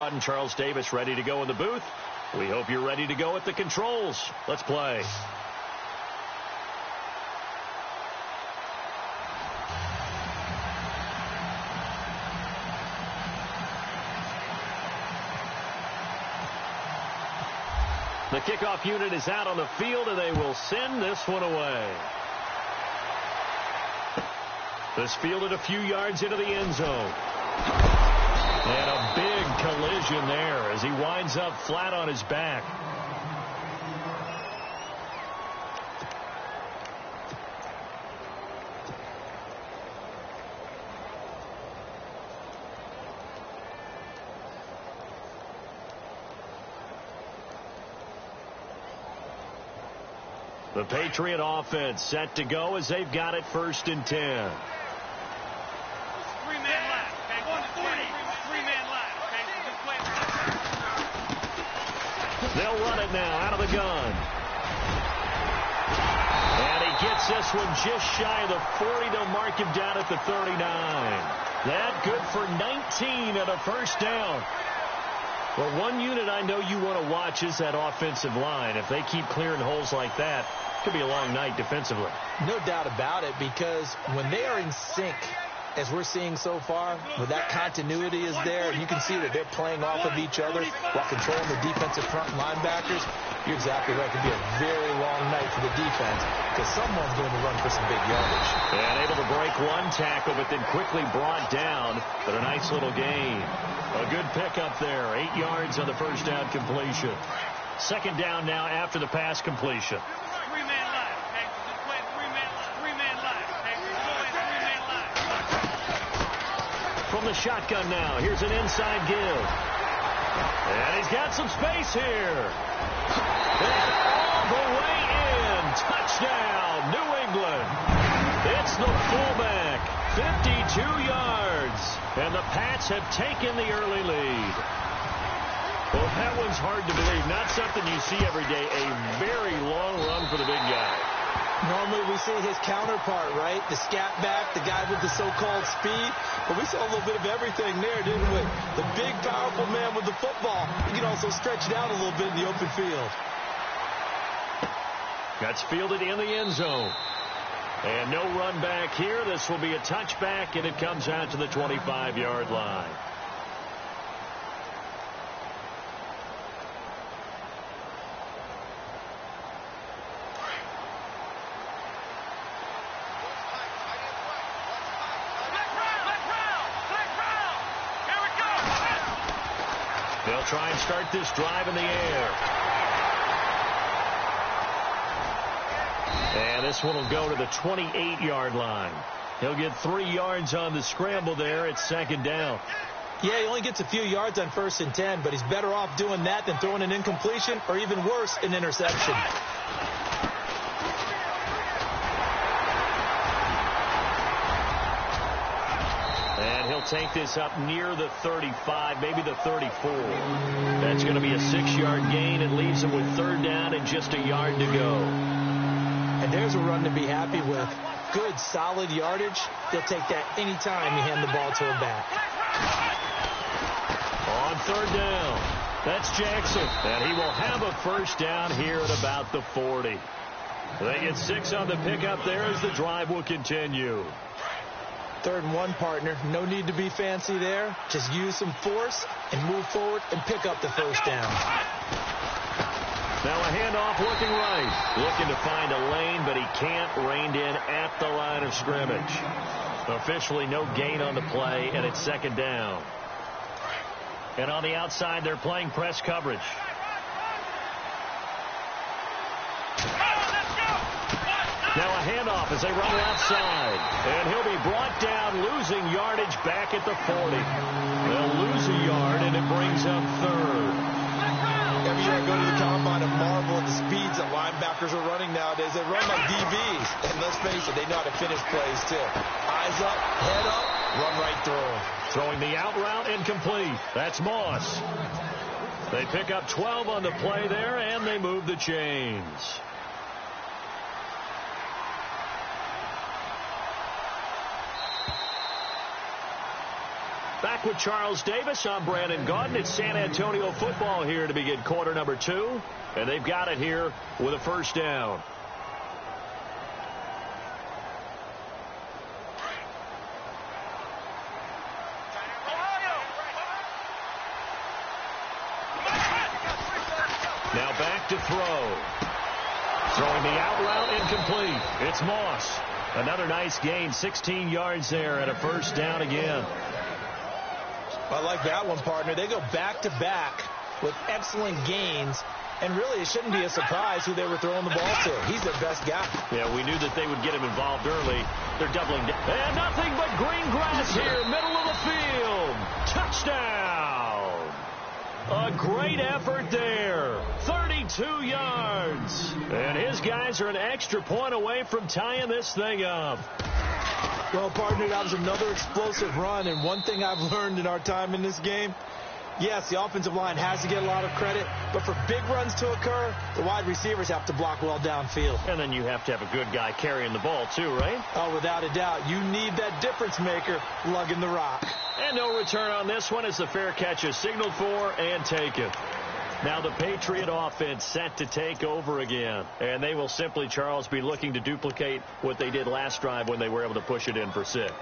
And Charles Davis ready to go in the booth. We hope you're ready to go at the controls. Let's play. The kickoff unit is out on the field, and they will send this one away. This fielded a few yards into the end zone. And a big collision there as he winds up flat on his back. The Patriot offense set to go as they've got it 1st and 10. They'll run it now out of the gun. And he gets this one just shy of the 40. They'll mark him down at the 39. That good for 19 and a 1st down. Well, one unit I know you want to watch is that offensive line. If they keep clearing holes like that, it could be a long night defensively. No doubt about it, because when they are in sync, as we're seeing so far, where that continuity is there, and you can see that they're playing off of each other while controlling the defensive front linebackers, you're exactly right. It could be a very long night for the defense because someone's going to run for some big yardage. And able to break one tackle, but then quickly brought down. But a nice little gain. A good pickup there. 8 yards on the 1st down completion. 2nd down now after the pass completion. From the shotgun now, here's an inside give. And he's got some space here. And all the way in. Touchdown, New England. It's the fullback, 52 yards. And the Pats have taken the early lead. Well, that one's hard to believe. Not something you see every day. A very long run for the big guy. Normally we see his counterpart, right? The scat back, the guy with the so-called speed. But we saw a little bit of everything there, didn't we? The big, powerful man with the football. He can also stretch it out a little bit in the open field. That's fielded in the end zone. And no run back here. This will be a touchback, and it comes out to the 25-yard line. They'll try and start this drive in the air. And this one will go to the 28-yard line. He'll get 3 yards on the scramble there at 2nd down. Yeah, he only gets a few yards on 1st and 10, but he's better off doing that than throwing an incompletion or even worse, an interception. And he'll take this up near the 35, maybe the 34. That's going to be a 6-yard gain. It leaves him with 3rd down and just a yard to go. And there's a run to be happy with. Good, solid yardage. They'll take that anytime you hand the ball to him back. On 3rd down, that's Jackson. And he will have a 1st down here at about the 40. They get 6 on the pickup there as the drive will continue. 3rd and 1, partner. No need to be fancy there. Just use some force and move forward and pick up the 1st down. Now a handoff looking right. Looking to find a lane, but he can't. Reined in at the line of scrimmage. Officially no gain on the play, and it's 2nd down. And on the outside, they're playing press coverage. Now a handoff as they run left side. And he'll be brought down, losing yardage back at the 40. They'll lose a yard, and it brings up 3rd. Every year I go to the combine and marvel at the speeds that linebackers are running nowadays. They run like DBs. And let's face it, they know how to finish plays, too. Eyes up, head up, run right through them. Throwing the out route incomplete. That's Moss. They pick up 12 on the play there, and they move the chains. Back with Charles Davis. I'm Brandon Gaudin. It's San Antonio football here to begin quarter number 2. And they've got it here with a first down. Now back to throw. Throwing the out route incomplete. It's Moss. Another nice gain, 16 yards there and a first down again. I like that one, partner. They go back-to-back with excellent gains, and really it shouldn't be a surprise who they were throwing the ball to. He's their best guy. Yeah, we knew that they would get him involved early. They're doubling down. And nothing but green grass here, middle of the field. Touchdown! A great effort there. 32 yards. And his guys are an extra point away from tying this thing up. Well, partner, that was another explosive run. And one thing I've learned in our time in this game, yes, the offensive line has to get a lot of credit, but for big runs to occur, the wide receivers have to block well downfield. And then you have to have a good guy carrying the ball, too, right? Oh, without a doubt. You need that difference maker lugging the rock. And no return on this one as the fair catch is signaled for and taken. Now the Patriot offense set to take over again. And they will simply, Charles, be looking to duplicate what they did last drive when they were able to push it in for 6.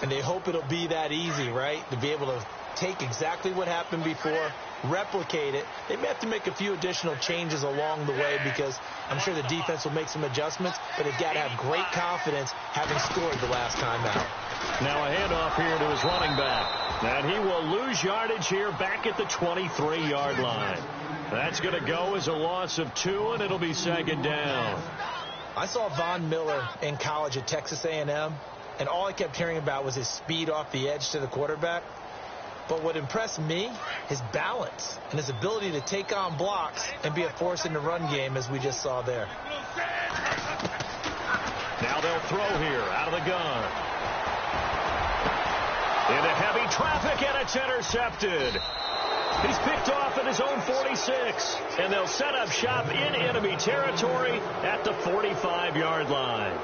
And they hope it'll be that easy, right? To be able to take exactly what happened before, replicate it. They may have to make a few additional changes along the way because I'm sure the defense will make some adjustments, but they've got to have great confidence having scored the last time out. Now a handoff here to his running back. And he will lose yardage here back at the 23-yard line. That's going to go as a loss of 2, and it'll be second down. I saw Von Miller in college at Texas A&M, and all I kept hearing about was his speed off the edge to the quarterback. But what impressed me, his balance and his ability to take on blocks and be a force in the run game, as we just saw there. Now they'll throw here out of the gun. Into heavy traffic, and it's intercepted. He's picked off at his own 46, and they'll set up shop in enemy territory at the 45-yard line.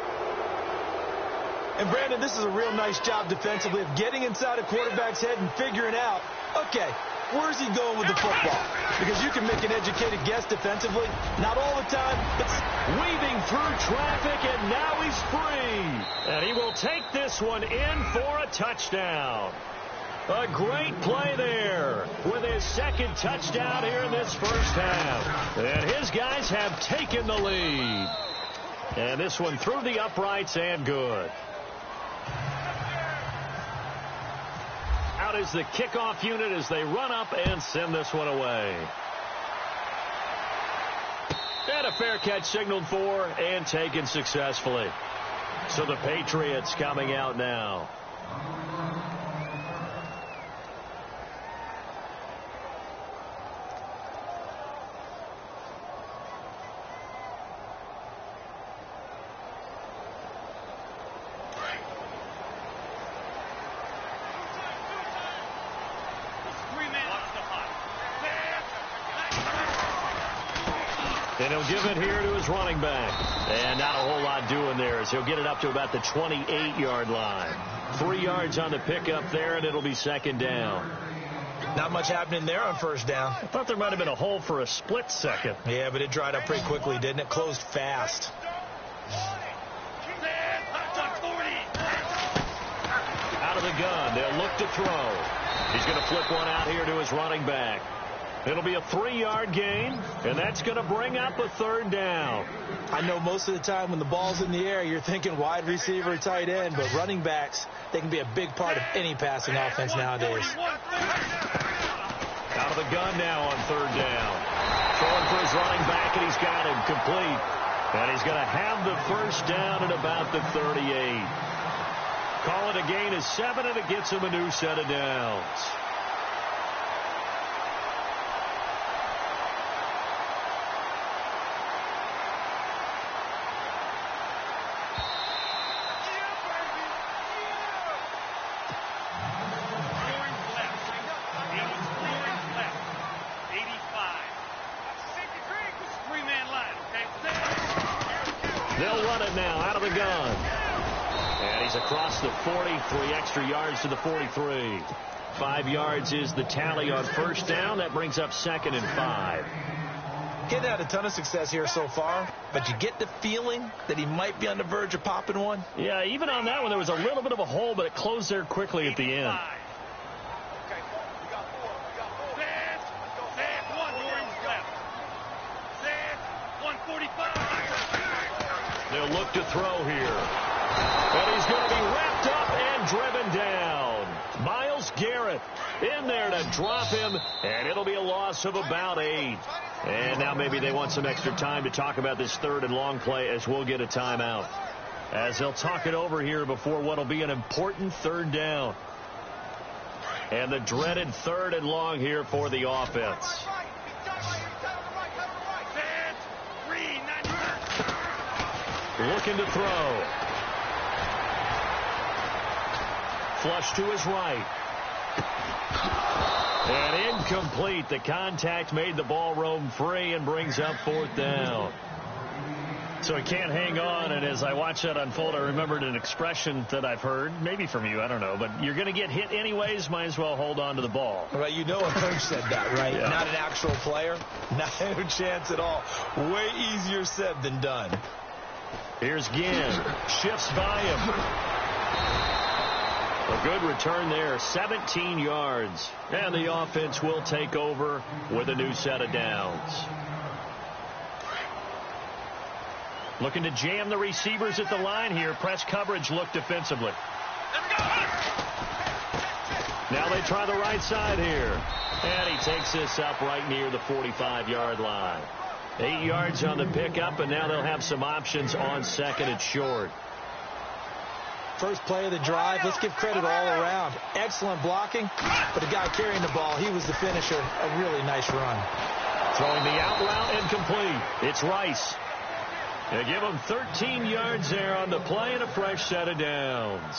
And, Brandon, this is a real nice job defensively of getting inside a quarterback's head and figuring out, okay, where's he going with the football? Because you can make an educated guess defensively. Not all the time, but weaving through traffic, and now he's free. And he will take this one in for a touchdown. A great play there with his second touchdown here in this first half. And his guys have taken the lead. And this one through the uprights and good. Out is the kickoff unit as they run up and send this one away. And a fair catch signaled for and taken successfully. So the Patriots coming out now. And he'll give it here to his running back. And not a whole lot doing there as he'll get it up to about the 28-yard line. 3 yards on the pickup there, and it'll be second down. Not much happening there on first down. I thought there might have been a hole for a split second. Yeah, but it dried up pretty quickly, didn't it? Closed fast. Out of the gun. They'll look to throw. He's going to flip one out here to his running back. It'll be a 3-yard gain, and that's going to bring up a third down. I know most of the time when the ball's in the air, you're thinking wide receiver, tight end, but running backs, they can be a big part of any passing offense nowadays. Out of the gun now on third down. Throwing for his running back, and he's got him complete. And he's going to have the first down at about the 38. Call it a gain of 7, and it gets him a new set of downs. They'll run it now out of the gun. And he's across the 40, 3 extra yards to the 43. 5 yards is the tally on first down. That brings up 2nd and 5. He hasn't had a ton of success here so far, but you get the feeling that he might be on the verge of popping one. Yeah, even on that one, there was a little bit of a hole, but it closed there quickly at the end. They'll look to throw here. And he's going to be wrapped up and driven down. Myles Garrett in there to drop him, and it'll be a loss of about 8. And now maybe they want some extra time to talk about this 3rd and long play as we'll get a timeout. As they'll talk it over here before what will be an important 3rd down. And the dreaded 3rd and long here for the offense. Looking to throw. Flush to his right. And incomplete. The contact made the ball roam free and brings up 4th down. So he can't hang on, and as I watch that unfold, I remembered an expression that I've heard, maybe from you, I don't know, but you're going to get hit anyways, might as well hold on to the ball. Right, you know a coach said that, right? Yeah. Not an actual player. Not a chance at all. Way easier said than done. Here's Ginn. Shifts by him. A good return there, 17 yards. And the offense will take over with a new set of downs. Looking to jam the receivers at the line here. Press coverage look defensively. Now they try the right side here. And he takes this up right near the 45-yard line. 8 yards on the pickup, and now they'll have some options on 2nd and short. First play of the drive, let's give credit all around. Excellent blocking, but the guy carrying the ball, he was the finisher. A really nice run. Throwing the out route and complete. It's Rice. They give him 13 yards there on the play and a fresh set of downs.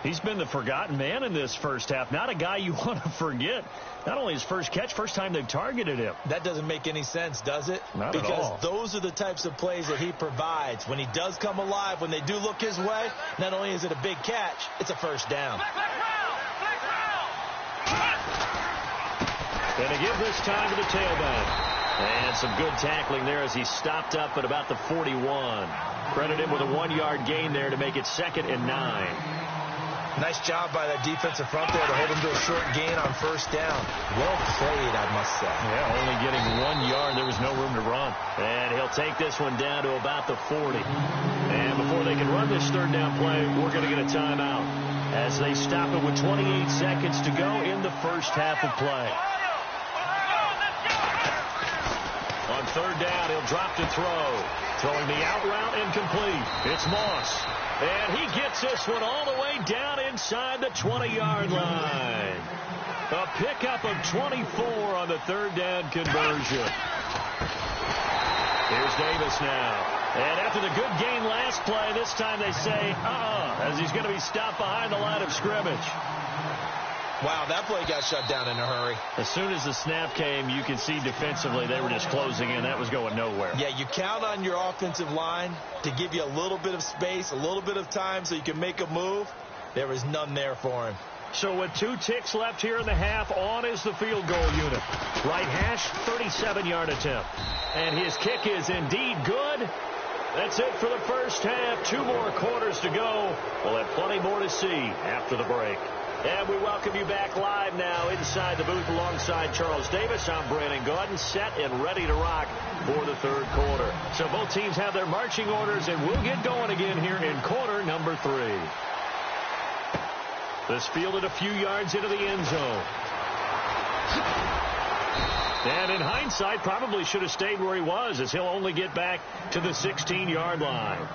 He's been the forgotten man in this first half. Not a guy you want to forget. Not only his first catch, first time they've targeted him. That doesn't make any sense, does it? Not at all. Because those are the types of plays that he provides. When he does come alive, when they do look his way, not only is it a big catch, it's a first down. And to give this time to the tailback. And some good tackling there as he stopped up at about the 41. Credit him with a 1-yard gain there to make it 2nd and 9. Nice job by that defensive front there to hold him to a short gain on first down. Well played, I must say. Yeah, only getting 1 yard. There was no room to run. And he'll take this one down to about the 40. And before they can run this 3rd down play, we're going to get a timeout as they stop it with 28 seconds to go in the first half of play. On 3rd down, he'll drop to throw. Throwing the out route incomplete. It's Moss. And he gets this one all the way down inside the 20-yard line. A pickup of 24 on the 3rd down conversion. Here's Davis now. And after the good gain last play, this time they say, as he's going to be stopped behind the line of scrimmage. Wow, that play got shut down in a hurry. As soon as the snap came, you could see defensively they were just closing in. That was going nowhere. Yeah, you count on your offensive line to give you a little bit of space, a little bit of time so you can make a move. There was none there for him. So with 2 ticks left here in the half, on is the field goal unit. Right hash, 37-yard attempt. And his kick is indeed good. That's it for the first half. 2 more quarters to go. We'll have plenty more to see after the break. And we welcome you back live now inside the booth alongside Charles Davis. I'm Brandon Gordon, set and ready to rock for the 3rd quarter. So both teams have their marching orders, and we'll get going again here in quarter number 3. This fielded a few yards into the end zone. And in hindsight, probably should have stayed where he was, as he'll only get back to the 16-yard line.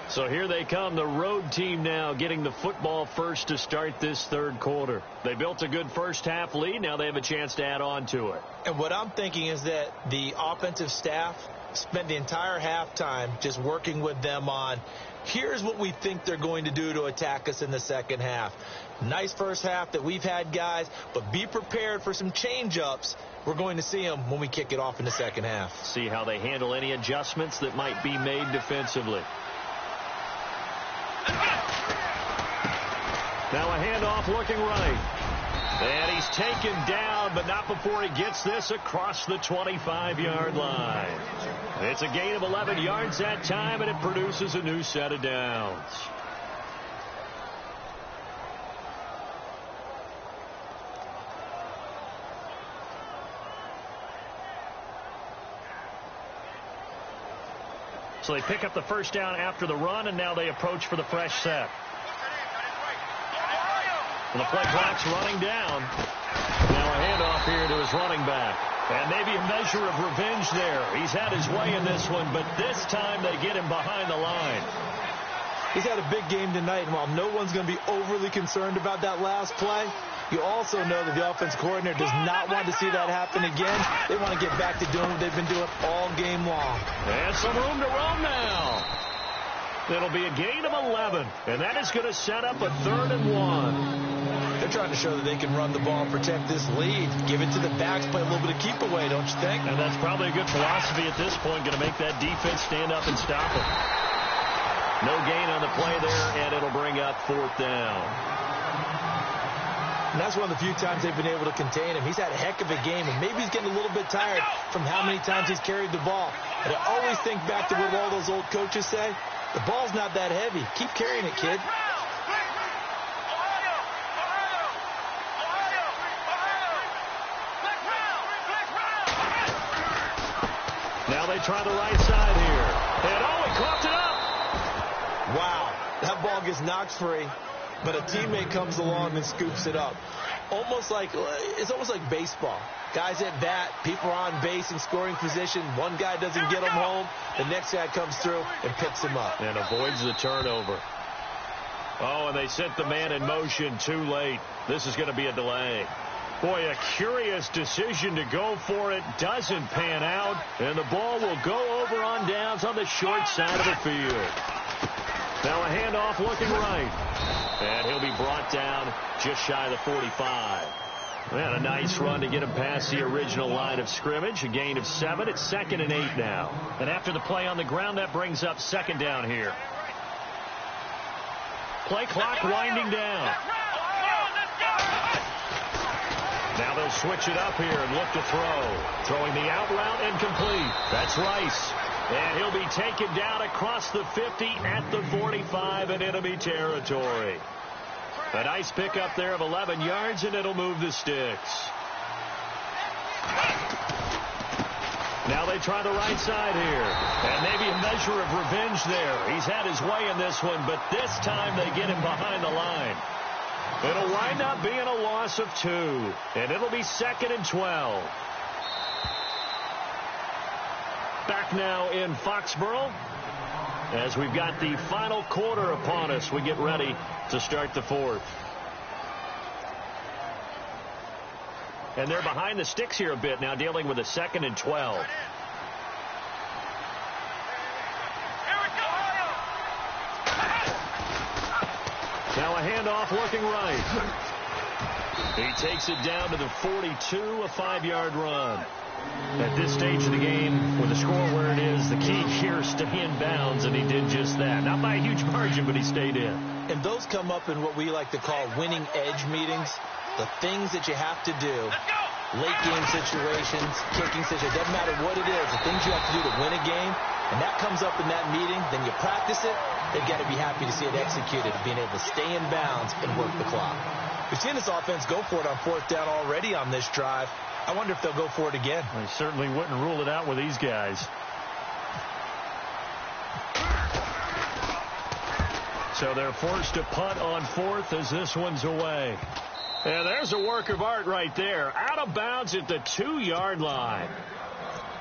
So here they come, the road team now getting the football first to start this 3rd quarter. They built a good first half lead. Now they have a chance to add on to it. And what I'm thinking is that the offensive staff spent the entire halftime just working with them on, here's what we think they're going to do to attack us in the second half. Nice first half that we've had, guys, but be prepared for some change-ups. We're going to see them when we kick it off in the second half. See how they handle any adjustments that might be made defensively. Now a handoff looking right. And he's taken down, but not before he gets this across the 25-yard line. It's a gain of 11 yards that time, and it produces a new set of downs. So they pick up the first down after the run, and now they approach for the fresh set. And the play clock's running down. Now a handoff here to his running back. And maybe a measure of revenge there. He's had his way in this one, but this time they get him behind the line. He's had a big game tonight, and while no one's going to be overly concerned about that last play, you also know that the offense coordinator does not want to see that happen again. They want to get back to doing what they've been doing all game long. And some room to roam now. It'll be a gain of 11, and that is going to set up a 3rd and 1. They're trying to show that they can run the ball and protect this lead. Give it to the backs, play a little bit of keep away, don't you think? And that's probably a good philosophy at this point, going to make that defense stand up and stop it. No gain on the play there, and it'll bring up 4th down. And that's one of the few times they've been able to contain him. He's had a heck of a game, and maybe he's getting a little bit tired from how many times he's carried the ball. But I always think back to what all those old coaches say. The ball's not that heavy. Keep carrying it, kid. Now they try the right side here. And he coughed it up. Wow, that ball gets knocked free, but a teammate comes along and scoops it up. It's almost like baseball. Guys at bat, people are on base in scoring position. One guy doesn't get him home. The next guy comes through and picks him up. And avoids the turnover. Oh, and they sent the man in motion too late. This is going to be a delay. Boy, a curious decision to go for it. Doesn't pan out. And the ball will go over on downs on the short side of the field. Now a handoff looking right. And he'll be brought down just shy of the 45. And a nice run to get him past the original line of scrimmage. A gain of 7. It's 2nd and 8 now. And after the play on the ground, that brings up 2nd down here. Play clock winding down. Now they'll switch it up here and look to throw. Throwing the out route and complete. That's Rice. And he'll be taken down across the 50 at the 45 in enemy territory. A nice pickup there of 11 yards, and it'll move the sticks. Now they try the right side here. And maybe a measure of revenge there. He's had his way in this one, but this time they get him behind the line. It'll wind up being a loss of 2. And it'll be 2nd and 12. Back now in Foxborough. As we've got the final quarter upon us, we get ready to start the 4th. And they're behind the sticks here a bit now, dealing with a 2nd and 12. Now a handoff looking right. He takes it down to the 42, a 5-yard run. At this stage of the game, with the score where it is, the key here is stay in bounds, and he did just that. Not by a huge margin, but he stayed in. And those come up in what we like to call winning edge meetings. The things that you have to do, late game situations, kicking situations, doesn't matter what it is, the things you have to do to win a game, and that comes up in that meeting, then you practice it, they've got to be happy to see it executed, being able to stay in bounds and work the clock. We've seen this offense go for it on 4th down already on this drive. I wonder if they'll go for it again. They certainly wouldn't rule it out with these guys. So they're forced to punt on 4th as this one's away. And there's a work of art right there. Out of bounds at the 2-yard line.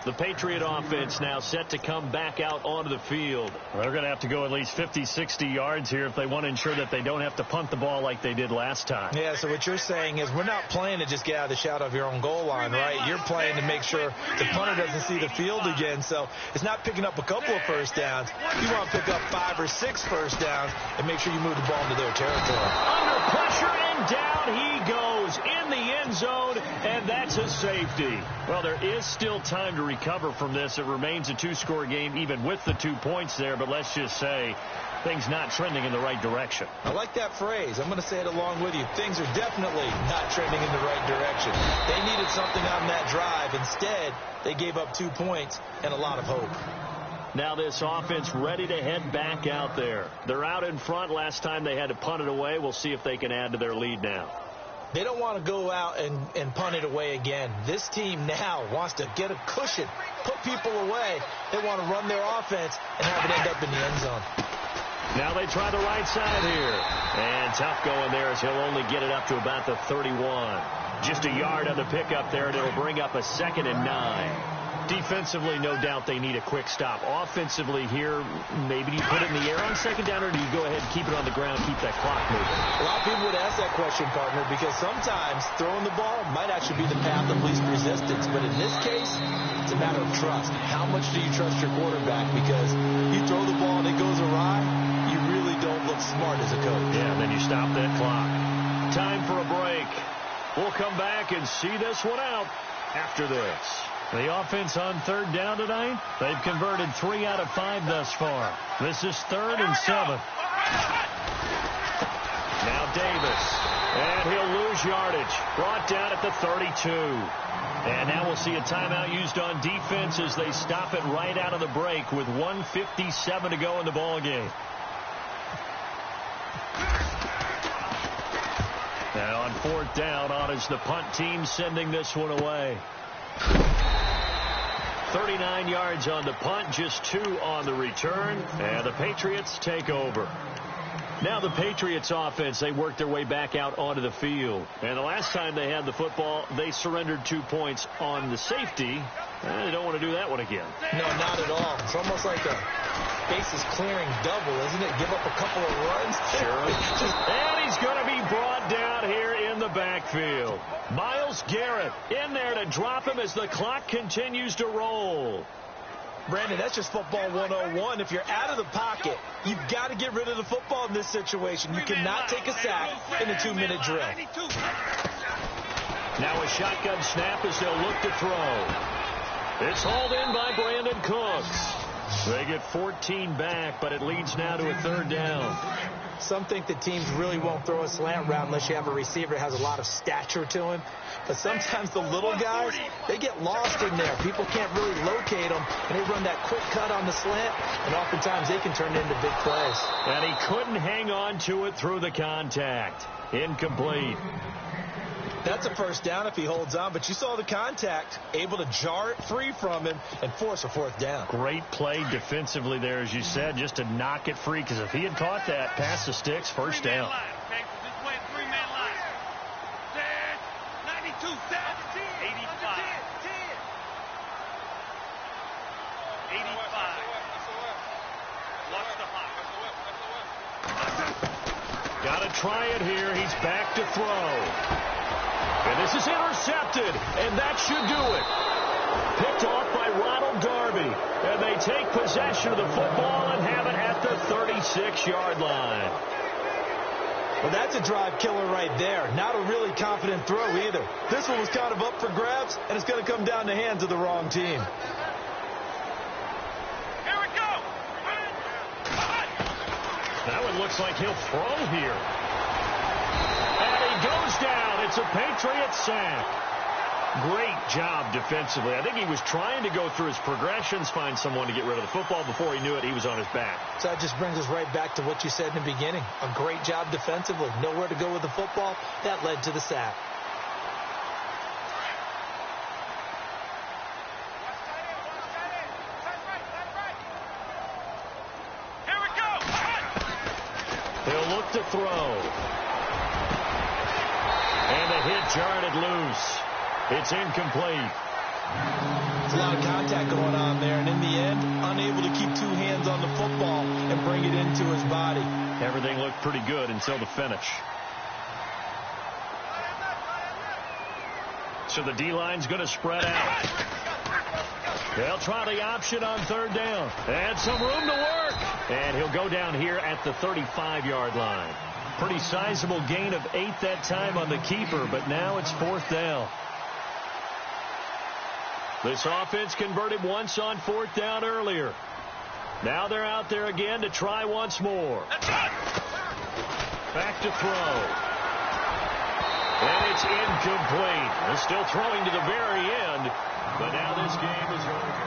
The Patriot offense now set to come back out onto the field. They're going to have to go at least 50, 60 yards here if they want to ensure that they don't have to punt the ball like they did last time. Yeah, so what you're saying is we're not playing to just get out of the shadow of your own goal line, right? You're playing to make sure the punter doesn't see the field again. So it's not picking up a couple of first downs. You want to pick up 5 or 6 first downs and make sure you move the ball into their territory. Under pressure, and down he goes in the end zone, and that's a safety. Well, there is still time to recover from this. It remains a 2-score game even with the 2 points there, but let's just say Things not trending in the right direction. I like that phrase. I'm going to say it along with you. Things are definitely not trending in the right direction. They needed something on that drive. Instead, they gave up 2 points and a lot of hope. Now this offense ready to head back out there. They're out in front. Last time they had to punt it away. We'll see if they can add to their lead now. They don't want to go out and punt it away again. This team now wants to get a cushion, put people away. They want to run their offense and have it end up in the end zone. Now they try the right side here. And tough going there as he'll only get it up to about the 31. Just a yard on the pickup there, and it'll bring up a 2nd and 9. Defensively, no doubt they need a quick stop. Offensively here, maybe do you put it in the air on 2nd down, or do you go ahead and keep it on the ground, keep that clock moving? A lot of people would ask that question, partner, because sometimes throwing the ball might actually be the path of least resistance. But in this case, it's a matter of trust. How much do you trust your quarterback? Because you throw the ball and it goes awry, you really don't look smart as a coach. Yeah, then you stop that clock. Time for a break. We'll come back and see this one out after this. The offense on 3rd down tonight, they've converted 3 out of 5 thus far. This is 3rd and 7. Now Davis, and he'll lose yardage. Brought down at the 32. And now we'll see a timeout used on defense as they stop it right out of the break with 1:57 to go in the ball game. Now on 4th down, on is the punt team sending this one away. 39 yards on the punt, just 2 on the return, and the Patriots take over. Now the Patriots offense, they worked their way back out onto the field. And the last time they had the football, they surrendered 2 points on the safety. They don't want to do that one again. No, not at all. It's almost like a bases clearing double, isn't it? Give up a couple of runs. Sure. And he's going to be brought down here in the backfield. Myles Garrett in there to drop him as the clock continues to roll. Brandon, that's just football 101. If you're out of the pocket, you've got to get rid of the football in this situation. You cannot take a sack in a 2-minute drill. Now a shotgun snap as they'll look to throw. It's hauled in by Brandon Cooks. They get 14 back, but it leads now to a 3rd down. Some think that teams really won't throw a slant route unless you have a receiver that has a lot of stature to him. But sometimes the little guys, they get lost in there. People can't really locate them, and they run that quick cut on the slant, and oftentimes they can turn it into big plays. And he couldn't hang on to it through the contact. Incomplete. That's a 1st down if he holds on, but you saw the contact, able to jar it free from him and force a 4th down. Great play defensively there, as you said, just to knock it free, because if he had caught that, past the sticks, 1st down. Got to try it here. He's back to throw. And this is intercepted, and that should do it. Picked off by Ronald Darby, and they take possession of the football and have it at the 36-yard line. Well, that's a drive killer right there. Not a really confident throw either. This one was kind of up for grabs, and it's going to come down the hands of the wrong team. Here we go. That one looks like he'll throw here. And he goes down. It's a Patriots sack. Great job defensively. I think he was trying to go through his progressions, find someone to get rid of the football. Before he knew it, he was on his back. So that just brings us right back to what you said in the beginning. A great job defensively. Nowhere to go with the football. That led to the sack. Here we go. He'll look to throw. And the hit jarred it loose. It's incomplete. There's a lot of contact going on there, and in the end, unable to keep 2 hands on the football and bring it into his body. Everything looked pretty good until the finish. So the D-line's going to spread out. They'll try the option on 3rd down. And some room to work. And he'll go down here at the 35-yard line. Pretty sizable gain of 8 that time on the keeper, but now it's 4th down. This offense converted once on 4th down earlier. Now they're out there again to try once more. That's it. Back to throw. And it's incomplete. They're still throwing to the very end, but now this game is over.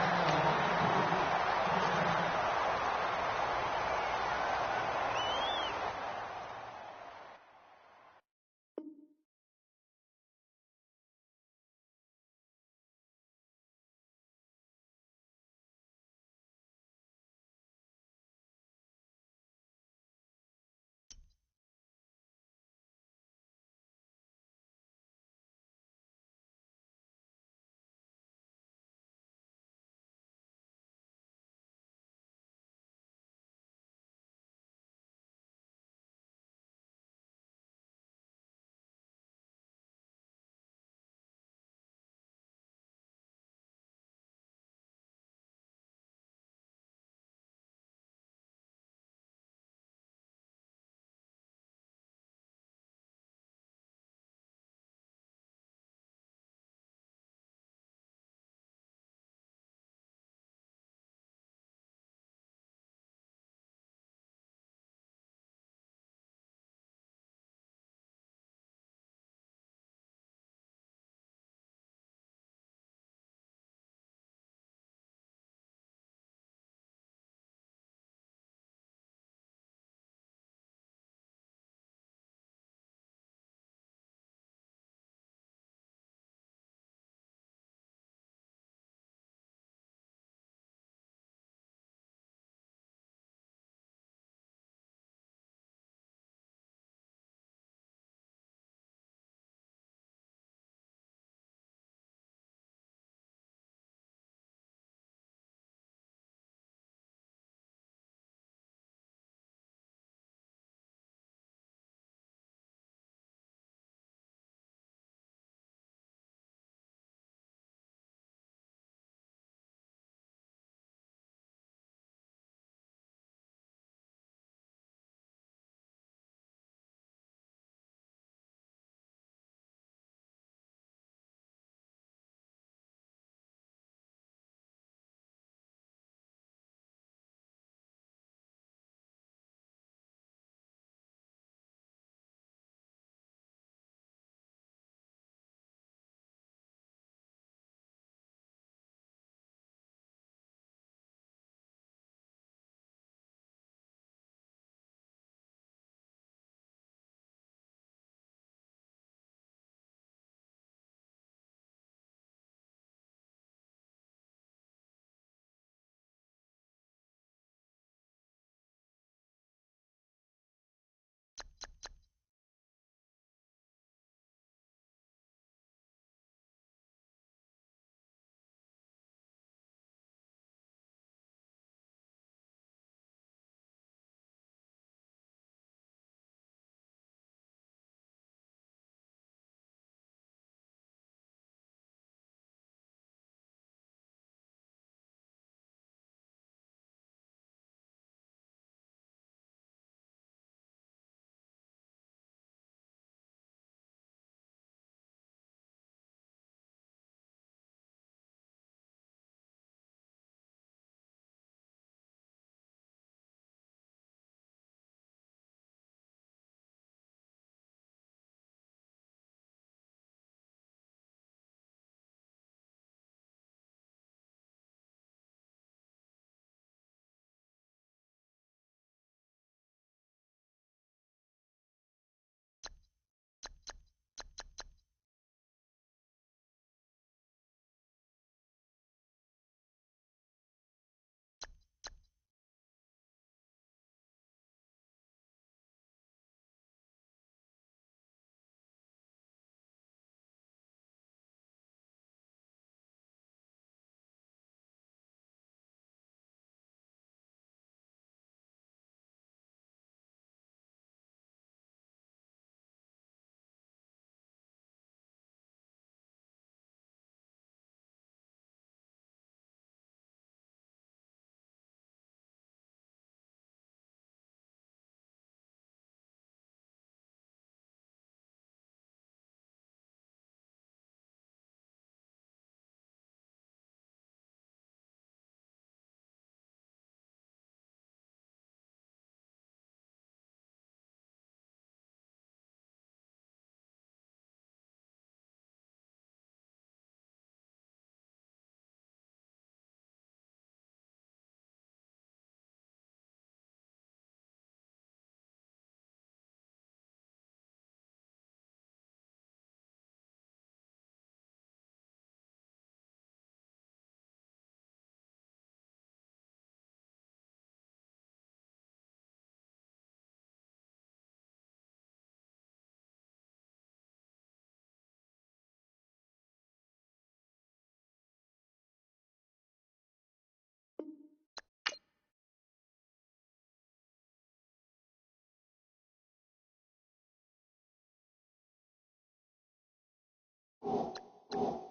go!